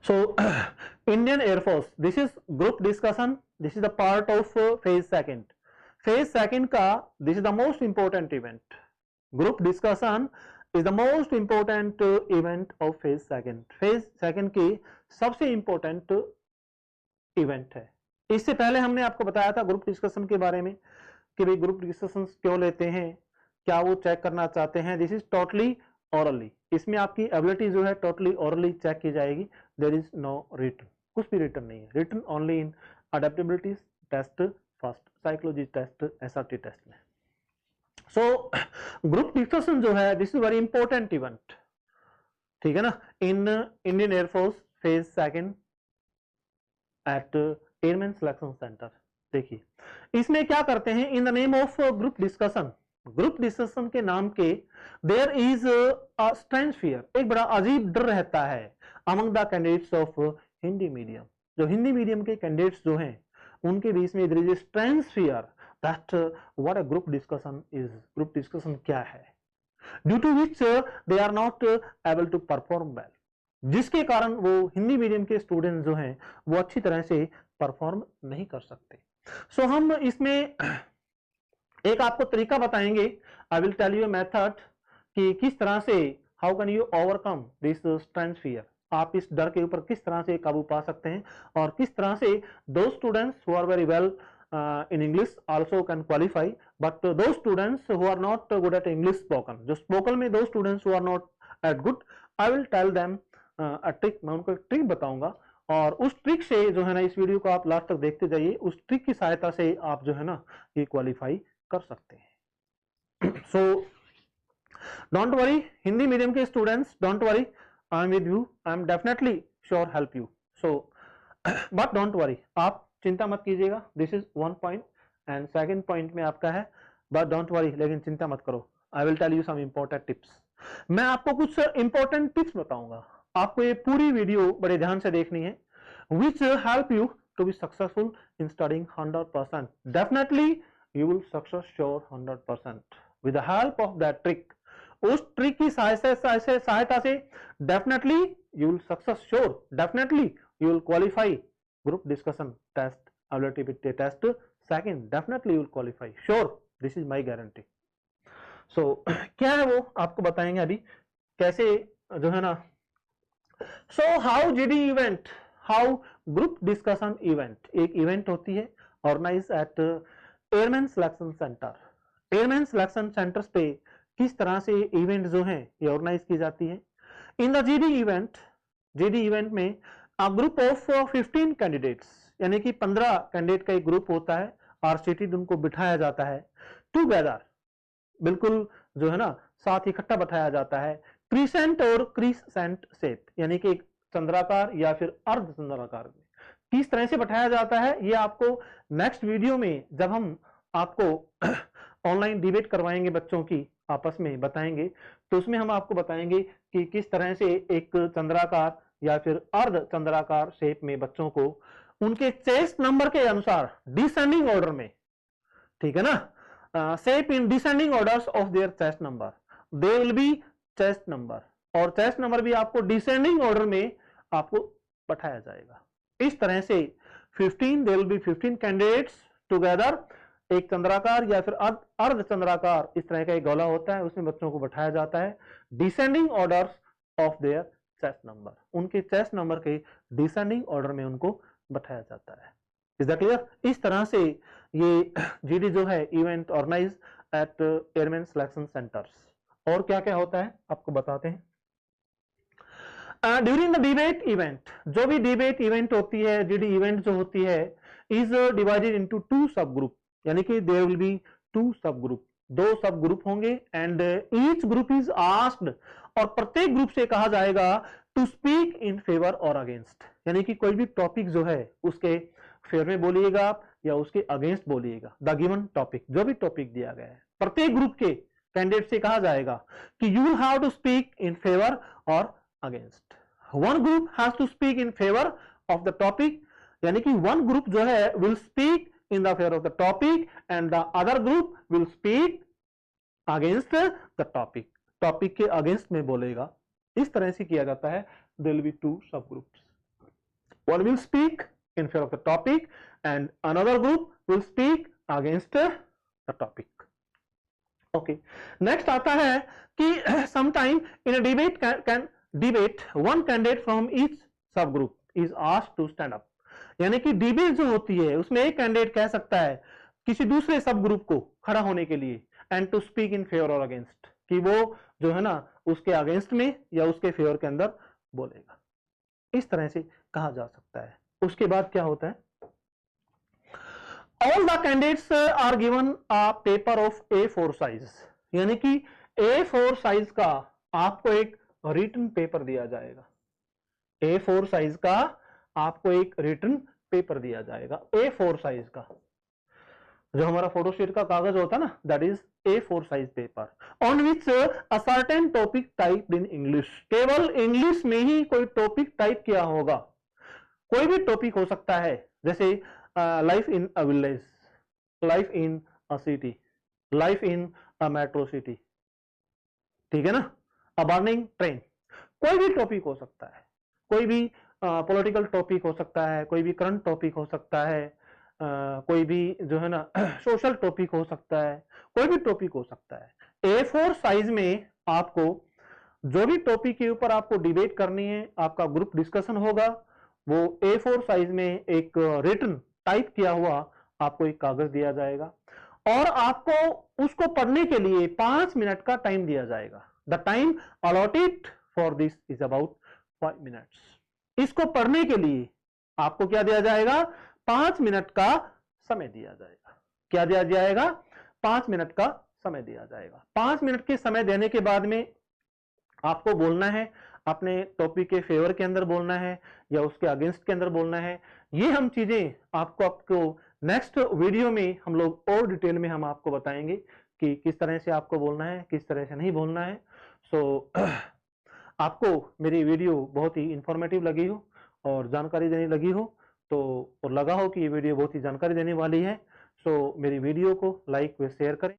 So Indian Air Force, this is group discussion, this is the part of phase second. Phase second का this is the most important event. Group discussion is the most important event of phase second. Phase second की सबसे important event है. इससे पहले हमने आपको बताया था ग्रुप डिस्कशन के बारे में कि भाई ग्रुप डिस्कशन क्यों लेते हैं, क्या वो चेक करना चाहते हैं. This is totally hourly. इसमें आपकी एबिलिटी जो है टोटली ऑरली चेक की जाएगी. देयर इज नो रिटन, कुछ भी रिटन नहीं है. Written only in adaptability test, first psychology test, SRT test में. सो ग्रुप डिस्कशन जो है this is very important event. ठीक है ना. In Indian Air Force phase second at airman selection centre. देखिए इसमें क्या करते हैं, in the name of group discussion, group discussion के नाम के there is a strange fear, एक बड़ा अजीब डर रहता है among the candidates of Hindi medium. जो हिंदी मीडियम के कैंडिडेट्स जो हैं उनके बीच में there is strange fear that what a group discussion is. Group discussion क्या है, due to which they are not able to perform well, जिसके कारण वो हिंदी मीडियम के स्टूडेंट जो हैं वो अच्छी तरह से परफॉर्म नहीं कर सकते. सो हम इसमें एक आपको तरीका बताएंगे. I will tell you method कि किस तरह से how can you overcome this strange fear. आप इस डर के ऊपर किस तरह से काबू पा सकते हैं और किस तरह से दो students who are very well in English also can qualify, but those students who are not good at English spoken, जो spoken में those students who are not at good, I will tell them a trick. मैं उनको एक trick बताऊंगा और उस trick से जो है ना, इस वीडियो को आप लास्ट तक देखते जाइए, उस ट्रिक की सहायता से आप जो है ना ये क्वालिफाई कर सकते हैं. So don't worry Hindi medium के students, don't worry, I am with you, I am definitely sure help you. So but don't worry, आप चिंता मत कीजिएगा. This is one point and second point में आपका है, बट डोंट वरी, लेकिन चिंता मत करो. I will tell you some important tips. मैं आपको कुछ इंपॉर्टेंट टिप्स बताऊंगा. आपको ये पूरी वीडियो बड़े ध्यान से देखनी है, which help you to be successful in studying 100%. Definitely you will success sure 100% with the help of that trick. उस ट्रिक की सहायता से definitely you will success sure, definitely you will qualify group discussion test, ability test second, definitely you will qualify, sure, this is my guarantee. So क्या है वो आपको बताएंगे अभी कैसे जो है ना. so how GD event, how group discussion event, एक इवेंट होती है organise at airman selection centre. Airman selection centres पे किस तरह से इवेंट जो है ये ऑर्गेनाइज की जाती है. इन द GD इवेंट में A group of 15 कैंडिडेट्स, यानी कि 15 कैंडिडेट का एक ग्रुप होता है, आर सीटेड, उनको बिठाया जाता है टुगेदर, बिल्कुल जो है ना साथ इकट्ठा बैठाया जाता है, क्रीसेंट और क्रीसेंट शेप, यानी कि एक चंद्राकार या फिर अर्ध चंद्राकार में. किस तरह से बैठाया जाता है ये आपको नेक्स्ट वीडियो में, जब हम आपको ऑनलाइन डिबेट करवाएंगे बच्चों की आपस में बताएंगे, तो उसमें हम आपको बताएंगे कि किस तरह से एक चंद्राकार या फिर अर्ध चंद्राकार शेप में बच्चों को उनके चेस्ट नंबर के अनुसार डिसेंडिंग ऑर्डर में, ठीक है ना, shape in descending orders of their chest number, they will be chest number, और चेस्ट नंबर भी आपको डिसेंडिंग ऑर्डर में आपको बैठाया जाएगा. इस तरह से 15 they will be 15 candidates together, एक चंद्राकार या फिर अर्ध चंद्राकार इस तरह का एक गोला होता है, उसमें बच्चों को बैठाया जाता है descending orders of their chest number, उनके चेस्ट नंबर के डिसेंडिंग ऑर्डर में उनको बैठाया जाता है. Is that clear. इस तरह से ये जीडी जो है event organise at airman selection centres. और क्या क्या होता है आपको बताते हैं. ड्यूरिंग द डिबेट इवेंट, जो भी डिबेट इवेंट होती है, जीडी इवेंट जो होती है, इज डिवाइडेड इनटू 2 सब ग्रुप, यानी कि देयर विल बी 2 सब ग्रुप, 2 सब ग्रुप होंगे, and each group is asked, और प्रत्येक ग्रुप से कहा जाएगा टू स्पीक इन फेवर और अगेंस्ट, यानी कि कोई भी टॉपिक जो है उसके फेवर में बोलिएगा आप या उसके अगेंस्ट बोलिएगा. द गिवन टॉपिक, जो भी टॉपिक दिया गया है, प्रत्येक ग्रुप के कैंडिडेट से कहा जाएगा कि you will have to speak in favour और against. One group has to speak in favour of the topic, यानी कि वन ग्रुप जो है will speak in the favour of the topic and the other group will speak against the topic, topic के against में बोलेगा. इस तरह से किया जाता है. देयर विल बी 2 सब groups. one will speak in favor of the topic and another group will speak against the topic. Okay, next आता है कि sometime in a debate can debate one candidate from each subgroup is asked to stand up. यानी कि debate जो होती है उसमें एक कैंडिडेट कह सकता है किसी दूसरे सब ग्रुप को खड़ा होने के लिए and to speak in favour और अगेंस्ट, कि वो जो है ना उसके अगेंस्ट में या उसके फेवर के अंदर बोलेगा। इस तरह से कहा जा सकता है। उसके बाद क्या होता है, all the candidates are given a paper of A4 size, यानी कि A4 साइज का आपको एक रिटन पेपर दिया जाएगा। A4 साइज का आपको एक रिटन पेपर दिया जाएगा, A4 साइज का। जो हमारा फोटोस्टेट का कागज होता है ना, that is A4 size paper on which a certain topic typed in English. केवल इंग्लिश में ही कोई टॉपिक टाइप किया होगा। कोई भी टॉपिक हो सकता है, जैसे life in a village, life in a city, life in a metro city, ठीक है ना, अ बर्निंग ट्रेन। कोई भी टॉपिक हो सकता है, कोई भी पॉलिटिकल टॉपिक हो सकता है, कोई भी करंट टॉपिक हो सकता है, कोई भी जो है ना सोशल टॉपिक हो सकता है, कोई भी टॉपिक हो सकता है। A4 साइज में आपको जो भी टॉपिक के ऊपर आपको डिबेट करनी है, आपका ग्रुप डिस्कशन होगा, वो A4 साइज में एक रिटन टाइप किया हुआ आपको एक कागज दिया जाएगा और आपको उसको पढ़ने के लिए 5 मिनट का टाइम दिया जाएगा। The time allotted for this is about 5 minutes. इसको पढ़ने के लिए आपको क्या दिया जाएगा, 5 मिनट का समय दिया जाएगा। क्या दिया जाएगा, 5 मिनट का समय दिया जाएगा। 5 मिनट के समय देने के बाद में आपको बोलना है, अपने टॉपिक के फेवर के अंदर बोलना है या उसके अगेंस्ट के अंदर बोलना है। ये हम चीजें आपको नेक्स्ट वीडियो में हम लोग और डिटेल में हम आपको बताएंगे कि किस तरह से आपको बोलना है, किस तरह से नहीं बोलना है। सो आपको मेरी वीडियो बहुत ही इंफॉर्मेटिव लगी हो और जानकारी देने लगी हो तो, और लगा हो कि ये वीडियो बहुत ही जानकारी देने वाली है, सो मेरी वीडियो को लाइक व शेयर करें।